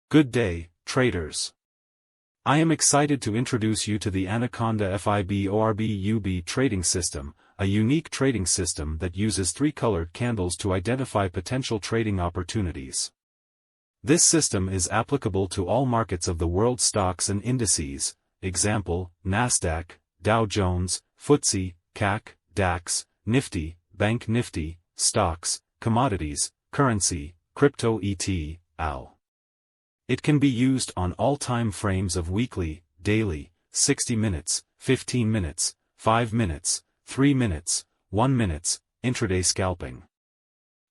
Good day, traders. I am excited to introduce you to the Anaconda FIB ORB UB trading system, a unique trading system that uses three colored candles to identify potential trading opportunities. This system is applicable to all markets of the world stocks and indices, example, Nasdaq, Dow Jones, FTSE, CAC, DAX, Nifty, Bank Nifty, stocks, commodities, currency, crypto et.al. It can be used on all time frames of weekly, daily, 60 minutes, 15 minutes, 5 minutes, 3 minutes, 1 minute, intraday scalping.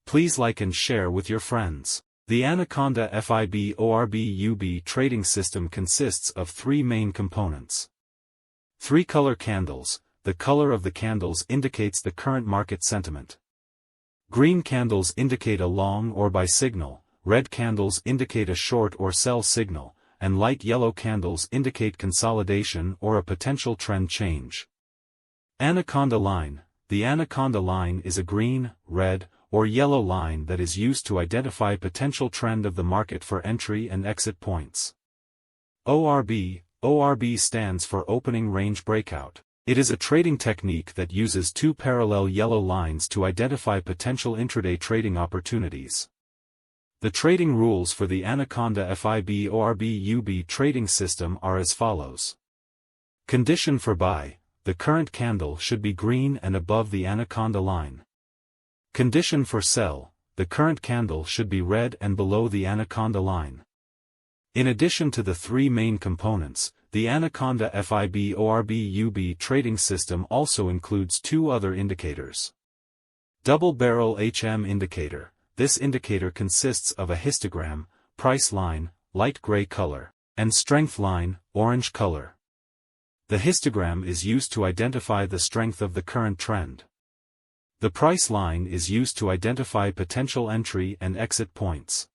Please like and share with your friends. The Anaconda FIB ORB UB trading system consists of three main components. Three-color candles. The color of the candles indicates the current market sentiment. Green candles indicate a long or buy signal. Red candles indicate a short or sell signal, and light yellow candles indicate consolidation or a potential trend change. Anaconda line. The Anaconda line is a green, red, or yellow line that is used to identify potential trend of the market for entry and exit points. ORB. ORB stands for Opening Range Breakout. It is a trading technique that uses two parallel yellow lines to identify potential intraday trading opportunities. The trading rules for the Anaconda FIB ORB UB trading system are as follows. Condition for buy. The current candle should be green and above the Anaconda line. Condition for sell. The current candle should be red and below the Anaconda line. In addition to the three main components, the Anaconda FIB ORB UB trading system also includes two other indicators. Double barrel HM indicator. This indicator consists of a histogram, price line, light gray color, and strength line, orange color. The histogram is used to identify the strength of the current trend. The price line is used to identify potential entry and exit points.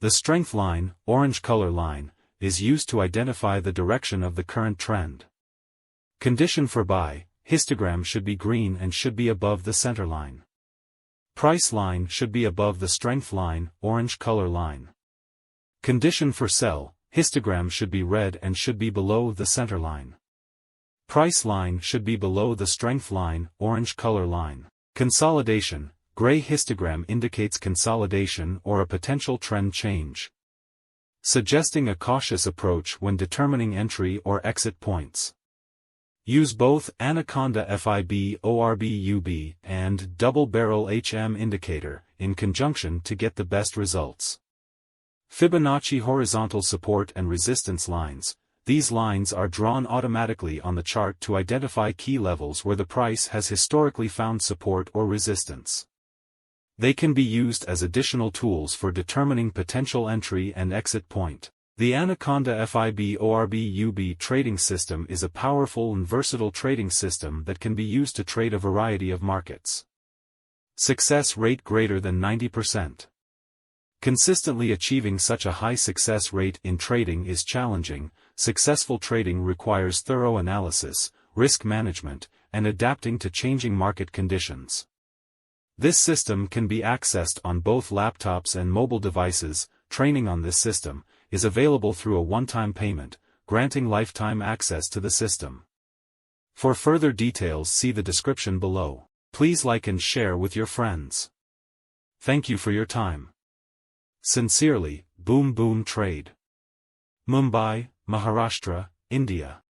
The strength line, orange color line, is used to identify the direction of the current trend. Condition for buy. Histogram should be green and should be above the center line. Price line should be above the strength line, orange color line. Condition for sell. Histogram should be red and should be below the center line. Price line should be below the strength line, orange color line. Consolidation. Gray histogram indicates consolidation or a potential trend change, suggesting a cautious approach when determining entry or exit points. Use both Anaconda FIB ORB UB and Double Barrel HM indicator in conjunction to get the best results. Fibonacci horizontal support and resistance lines. These lines are drawn automatically on the chart to identify key levels where the price has historically found support or resistance. They can be used as additional tools for determining potential entry and exit point. The Anaconda FIB ORB UB trading system is a powerful and versatile trading system that can be used to trade a variety of markets. Success rate greater than 90%. Consistently achieving such a high success rate in trading is challenging. Successful trading requires thorough analysis, risk management, and adapting to changing market conditions. This system can be accessed on both laptops and mobile devices. Training on this system is available through a one-time payment, granting lifetime access to the system. For further details, see the description below. Please like and share with your friends. Thank you for your time. Sincerely, Boom Boom Trade. Mumbai, Maharashtra, India.